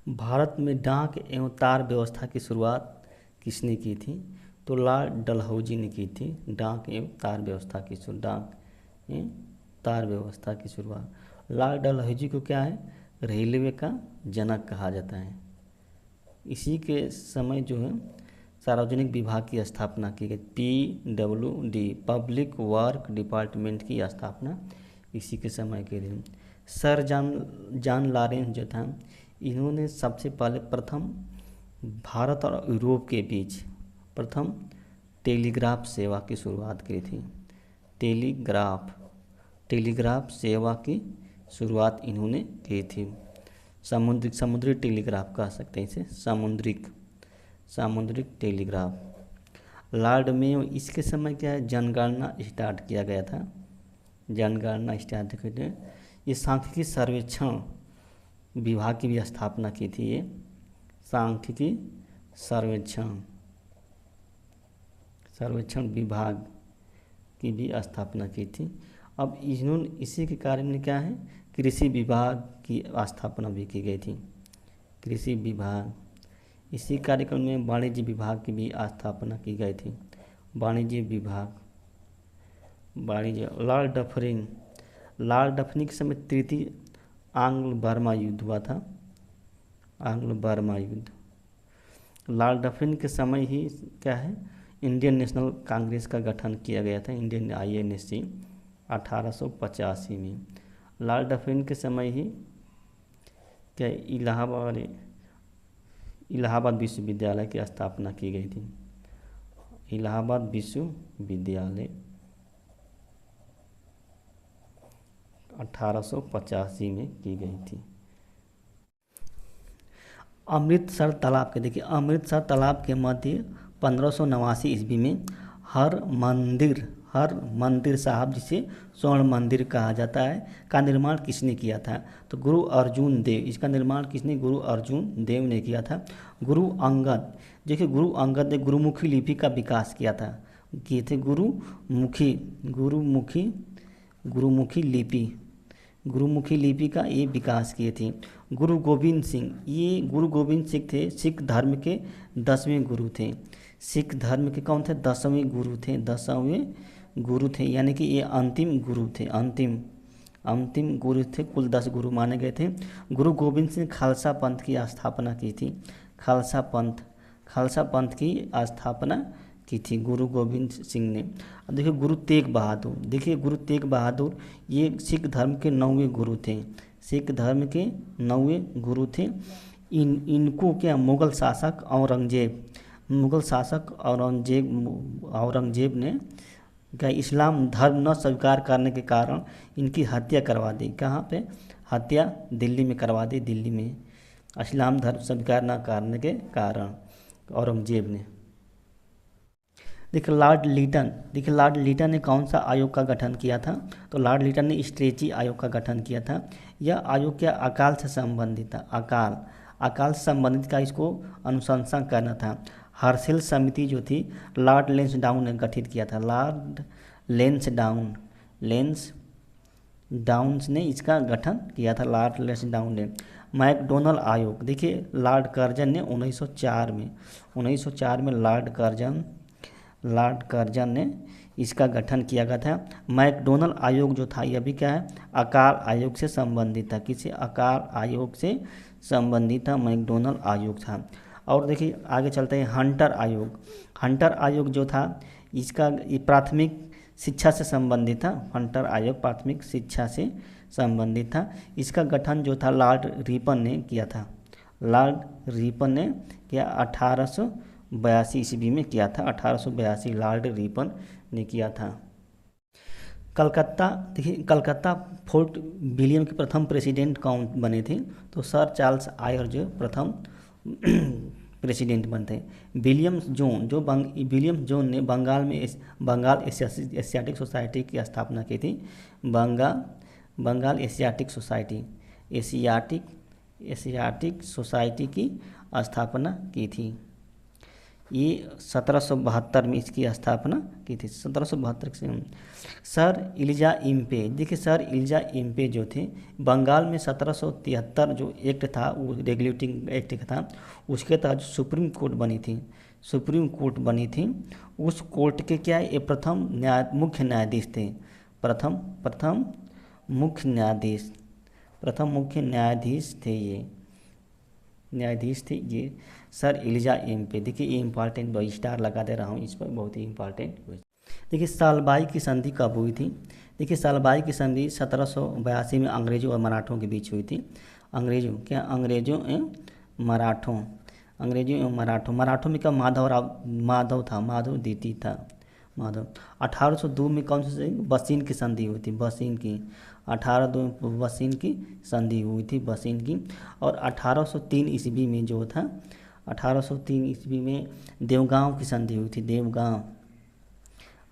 भारत में डाक एवं तार व्यवस्था की शुरुआत किसने की थी? तो लॉर्ड डलहौजी ने की थी डाक एवं तार व्यवस्था की डाक एवं तार व्यवस्था की शुरुआत। लॉर्ड डलहौजी को क्या है, रेलवे का जनक कहा जाता है। इसी के समय जो है सार्वजनिक विभाग की स्थापना की गई। PWD पब्लिक वर्क डिपार्टमेंट की स्थापना इसी के समय के दिन। सर जॉन लॉरेंस जो था, इन्होंने सबसे पहले प्रथम भारत और यूरोप के बीच प्रथम टेलीग्राफ सेवा की शुरुआत की थी। टेलीग्राफ सेवा की शुरुआत इन्होंने की थी। समुद्री टेलीग्राफ कह सकते हैं इसे, सामुद्रिक टेलीग्राफ। लॉर्ड मेयो, इसके समय क्या है, जनगणना स्टार्ट किया गया था। जनगणना स्टार्ट करके ये सांख्यिकी सर्वेक्षण विभाग की भी स्थापना की थी। ये सांख्यिकी सर्वेक्षण विभाग की भी स्थापना की थी। अब इन्होंने इसी के कार्य में क्या है, कृषि विभाग की स्थापना भी की गई थी। कृषि विभाग, इसी कार्यक्रम में वाणिज्य विभाग की भी स्थापना की गई थी। वाणिज्य विभाग, लॉर्ड डफरिन के समय तृतीय आंग्ल बर्मा युद्ध हुआ था। आंग्ल बर्मा युद्ध, लॉर्ड डफरिन के समय ही क्या है, इंडियन नेशनल कांग्रेस का गठन किया गया था, इंडियन INC 1885 में। लॉर्ड डफरिन के समय ही क्या इलाहाबाद विश्वविद्यालय की स्थापना की गई थी। इलाहाबाद विश्वविद्यालय 1885 में की गई थी। अमृतसर तालाब के, देखिए अमृतसर तालाब के मध्य 1589 ईस्वी में हर मंदिर साहब, जिसे स्वर्ण मंदिर कहा जाता है, का निर्माण किसने किया था? तो गुरु अर्जुन देव। इसका निर्माण किसने? गुरु अर्जुन देव ने किया था। गुरु अंगद, देखिए गुरु अंगद ने गुरुमुखी लिपि का विकास किया था। किए थे गुरुमुखी लिपि का ये विकास किए थे। गुरु गोविंद सिंह, ये गुरु गोविंद सिंह थे सिख धर्म के 10वें गुरु थे। सिख धर्म के कौन थे? 10वें गुरु थे, यानी कि ये अंतिम गुरु थे। अंतिम गुरु थे, कुल 10 गुरु माने गए थे। गुरु गोविंद सिंह खालसा पंथ की स्थापना की थी। खालसा पंथ की स्थापना की थी गुरु गोविंद सिंह ने। अब देखिए गुरु तेग बहादुर, ये सिख धर्म के 9वें गुरु थे। इनको क्या मुगल शासक औरंगजेब ने क्या इस्लाम धर्म न स्वीकार करने के कारण इनकी हत्या करवा दी। कहाँ पे? हत्या दिल्ली में करवा दी। दिल्ली में इस्लाम धर्म स्वीकार न करने के कारण औरंगजेब ने। देखिए लॉर्ड लीटन ने कौन सा आयोग का गठन किया था? तो लॉर्ड लीटन ने स्ट्रेची आयोग का गठन किया था। यह आयोग क्या अकाल से संबंधित था। अकाल से संबंधित का इसको अनुशंसा करना था। हर्षिल समिति जो थी लॉर्ड लेंसडाउन ने गठित किया था। लॉर्ड लेंसडाउन ने इसका गठन किया था। लॉर्ड लेंसडाउन ने। मैकडोनल आयोग, देखिए लॉर्ड कर्जन ने 1904 में लॉर्ड कर्जन ने इसका गठन किया गया था। मैकडोनल आयोग जो था यह भी क्या है, अकाल आयोग से संबंधित था। किसी अकाल आयोग से संबंधित था, मैकडोनल आयोग था। और देखिए आगे चलते हैं हंटर आयोग जो था इसका ये प्राथमिक शिक्षा से संबंधित था। हंटर आयोग प्राथमिक शिक्षा से संबंधित था। इसका गठन जो था लॉर्ड रिपन ने किया था। लॉर्ड रिपन ने क्या 1882 ईस्वी में किया था। 1882 लॉर्ड रिपन ने किया था। कलकत्ता, देखिए कलकत्ता फोर्ट विलियम के प्रथम प्रेसिडेंट कौन बने थे? तो सर चार्ल्स आयर जो प्रथम प्रेसिडेंट बनते। विलियम जोन ने बंगाल एशियाटिक सोसाइटी की स्थापना की थी। बंगाल एशियाटिक सोसाइटी की स्थापना की थी। ये 1772 में इसकी स्थापना की थी, 1772 से। सर इलिजा इम्पे, देखिए सर इलिजा इम्पे जो थे, बंगाल में 1773 जो एक्ट था, वो रेगुलेटिंग एक्ट था, उसके तहत सुप्रीम कोर्ट बनी थी, सुप्रीम कोर्ट बनी थी। उस कोर्ट के क्या है, ये प्रथम मुख्य न्यायाधीश थे, प्रथम प्रथम मुख्य न्यायाधीश, प्रथम मुख्य न्यायाधीश थे, ये न्यायाधीश थे ये सर इलिजा इम्पे। देखिए ये इंपॉर्टेंट, स्टार लगा दे रहा हूँ इस पर, बहुत ही इंपॉर्टेंट। देखिए सालबाई की संधि कब हुई थी? देखिए सालबाई की संधि 1782 में अंग्रेजों और मराठों के बीच हुई थी। अंग्रेजों क्या, अंग्रेजों एवं मराठों, अंग्रेजों एवं मराठों, मराठों में क्या माधव था, माधव द्वितीय था, माधव। 1802 में कौन सी बसीन की संधि हुई थी, बसीन की, 1802 में बसीन की संधि हुई थी, बसीन की। और 1803 ईस्वी में जो था, 1803 ईस्वी में देवगांव की संधि हुई थी, देवगांव,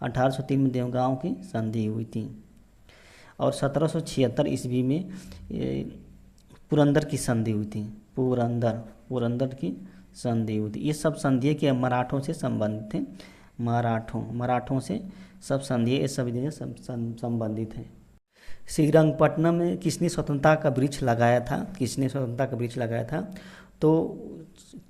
1803 में देवगांव की संधि हुई थी। और 1776 ईस्वी में पुरंदर की संधि हुई थी, पुरंदर की संधि हुई थी। ये सब संधि के मराठों से संबंधित थे, मराठों से सब संधि, ये सभी संबंधित हैं। श्रीरंगपट्टनम में किसने स्वतंत्रता का वृक्ष लगाया था, किसने स्वतंत्रता का वृक्ष लगाया था? तो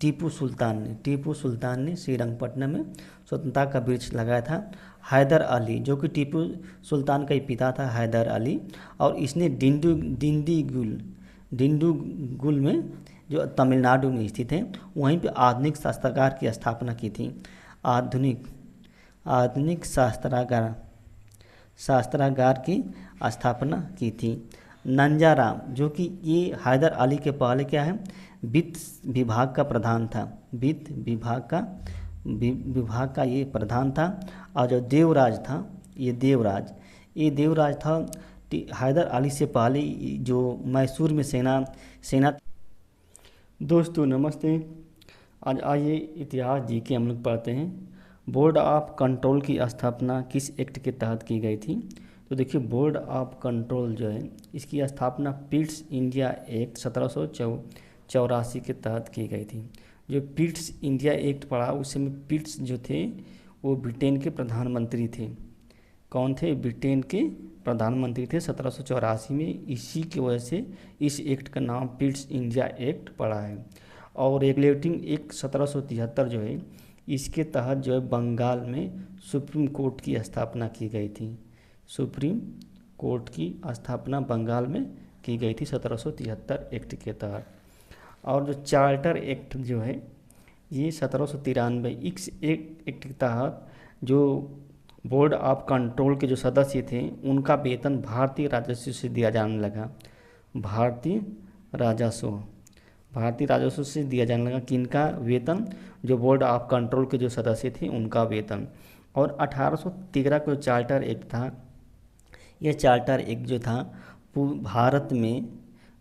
टीपू सुल्तान ने श्रीरंगपट्टनम में स्वतंत्रता का वृक्ष लगाया था। हैदर अली, जो कि टीपू सुल्तान का ही पिता था, हैदर अली, और इसने डिंडीगुल में, जो तमिलनाडु में स्थित है, वहीं पे आधुनिक शस्त्रागार की स्थापना की थी, आधुनिक शस्त्रागार की स्थापना की थी। नंजाराम, जो कि ये हैदर अली के पहले क्या है, वित्त विभाग का प्रधान था, वित्त विभाग का ये प्रधान था। और जो देवराज था, ये देवराज था हैदर अली से पहले, जो मैसूर में सेना। दोस्तों नमस्ते, आज आइए इतिहास जी के हम लोग पढ़ते हैं। बोर्ड ऑफ कंट्रोल की स्थापना किस एक्ट के तहत की गई थी? तो देखिए बोर्ड ऑफ कंट्रोल जो है, इसकी स्थापना पिट्स इंडिया एक्ट 1784 के तहत की गई थी। जो पिट्स इंडिया एक्ट पढ़ा, उसमें पिट्स जो थे वो ब्रिटेन के प्रधानमंत्री थे। कौन थे? ब्रिटेन के प्रधानमंत्री थे 1784 में। इसी की वजह से इस एक्ट का नाम पिट्स इंडिया एक्ट पड़ा है। और रेगुलेटिंग एक्ट 1773 जो है, इसके तहत जो है बंगाल में सुप्रीम कोर्ट की स्थापना की गई थी, सुप्रीम कोर्ट की स्थापना बंगाल में की गई थी 1773 एक्ट के तहत। और जो चार्टर एक्ट जो है, ये 1793 इस एक्ट के तहत जो बोर्ड ऑफ कंट्रोल के जो सदस्य थे, उनका वेतन भारतीय राजस्व से दिया जाने लगा, भारतीय राजस्व से दिया जाने लगा। किनका वेतन? जो बोर्ड ऑफ कंट्रोल के जो सदस्य थे उनका वेतन। और 1813 का जो चार्टर एक्ट था, यह चार्टर एक्ट जो था भारत में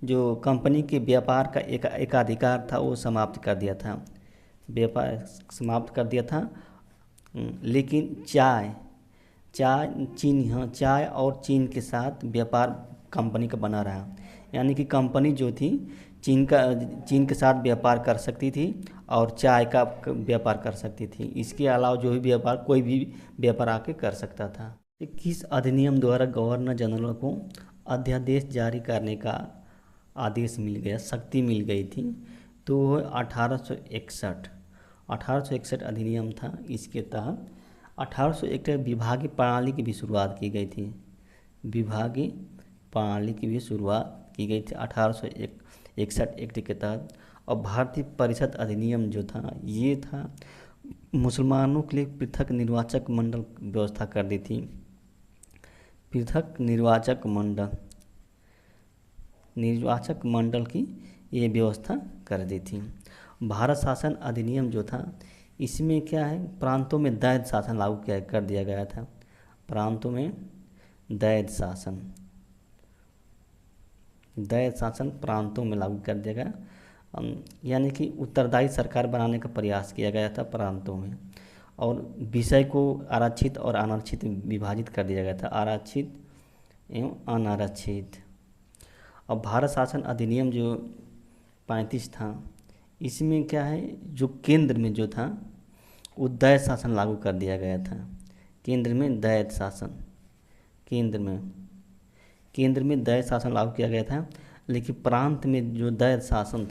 जो कंपनी के व्यापार का एकाधिकार था वो समाप्त कर दिया था, व्यापार समाप्त कर दिया था। लेकिन चाय और चीन के साथ व्यापार कंपनी का बना रहा, यानी कि कंपनी जो थी चीन के साथ व्यापार कर सकती थी और चाय का व्यापार कर सकती थी। इसके अलावा जो भी व्यापार, कोई भी व्यापार आके कर सकता था। किस अधिनियम द्वारा गवर्नर जनरल को अध्यादेश जारी करने का आदेश मिल गया, शक्ति मिल गई थी? तो 1861 अधिनियम था। इसके तहत 1861 विभागीय प्रणाली की भी शुरुआत की गई थी, विभागीय प्रणाली की भी शुरुआत की गई थी 1861 एक्ट के तहत। और भारतीय परिषद अधिनियम जो था, ये था मुसलमानों के लिए पृथक निर्वाचक मंडल व्यवस्था कर दी थी, पृथक निर्वाचक मंडल की ये व्यवस्था कर दी थी। भारत शासन अधिनियम जो था, इसमें क्या है, प्रांतों में दैध शासन लागू कर दिया गया था, प्रांतों में दैध शासन प्रांतों में लागू कर दिया गया, यानी कि उत्तरदायी सरकार बनाने का प्रयास किया गया था प्रांतों में। और विषय को आरक्षित और अनारक्षित विभाजित कर दिया गया था, आरक्षित एवं अनारक्षित। और भारत शासन अधिनियम जो 35 था, इसमें क्या है, जो केंद्र में जो था, दैत शासन लागू कर दिया गया था। केंद्र में दैत शासन, केंद्र में दैत शासन लागू किया गया था, लेकिन प्रांत में जो दैत शासन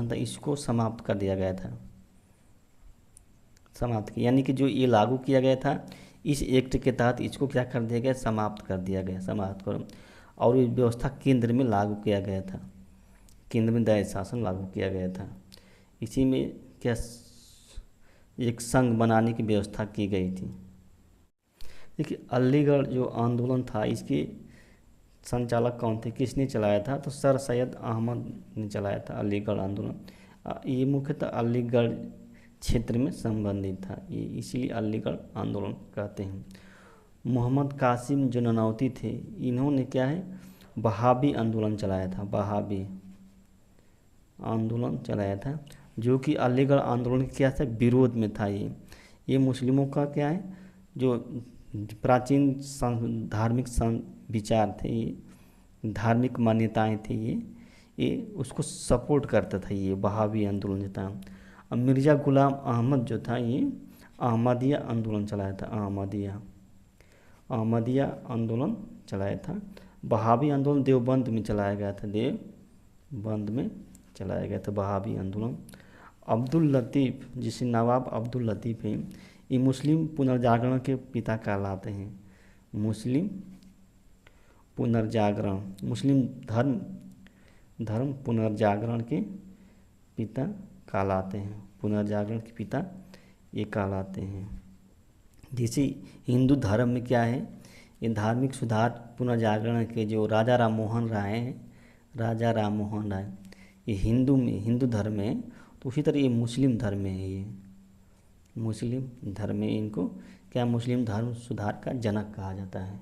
था, इसको समाप्त कर दिया गया था। समाप्त किया, यानी कि जो ये लागू किया गया था, इस एक्ट के तहत इसको क्या कर दिया गया, समाप्त कर दिया गया, समाप्त कर, और ये व्यवस्था केंद्र में लागू किया गया था। केंद्र में दैत शासन लागू किया गया था। इसी में क्या एक संघ बनाने की व्यवस्था की गई थी। देखिए, अलीगढ़ जो आंदोलन था, इसके संचालक कौन थे, किसने चलाया था, तो सर सैयद अहमद ने चलाया था अलीगढ़ आंदोलन। ये मुख्यतः अलीगढ़ क्षेत्र में संबंधित था, ये इसीलिए अलीगढ़ आंदोलन कहते हैं। मोहम्मद कासिम जो ननौती थे, इन्होंने क्या है, वहाबी आंदोलन चलाया था, वहाबी आंदोलन चलाया था, जो कि अलीगढ़ आंदोलन के क्या था, विरोध में था। ये मुस्लिमों का क्या है, जो प्राचीन धार्मिक विचार थे, ये धार्मिक मान्यताएं थी, ये उसको सपोर्ट करता था, ये वहाबी आंदोलन जो था। अब मिर्ज़ा गुलाम अहमद जो था, ये अहमदिया आंदोलन चलाया था, अहमदिया आंदोलन चलाया था। वहाबी आंदोलन देवबंद में चलाया गया था, देवबंद में चलाया गया था वहाबी आंदोलन। अब्दुल लतीफ़, जिसे नवाब अब्दुल लतीफ़ हैं, ये मुस्लिम पुनर्जागरण के पिता कहलाते हैं। मुस्लिम पुनर्जागरण, मुस्लिम धर्म पुनर्जागरण के पिता कहलाते हैं, पुनर्जागरण के पिता ये कहलाते हैं। जैसे हिंदू धर्म में क्या है, ये धार्मिक सुधार पुनर्जागरण के जो राजा राम मोहन राय हैं, राजा राम मोहन राय, ये हिंदू धर्म में, तो उसी तरह ये मुस्लिम धर्म में है, ये मुस्लिम धर्म में इनको क्या, मुस्लिम धर्म सुधार का जनक कहा जाता है।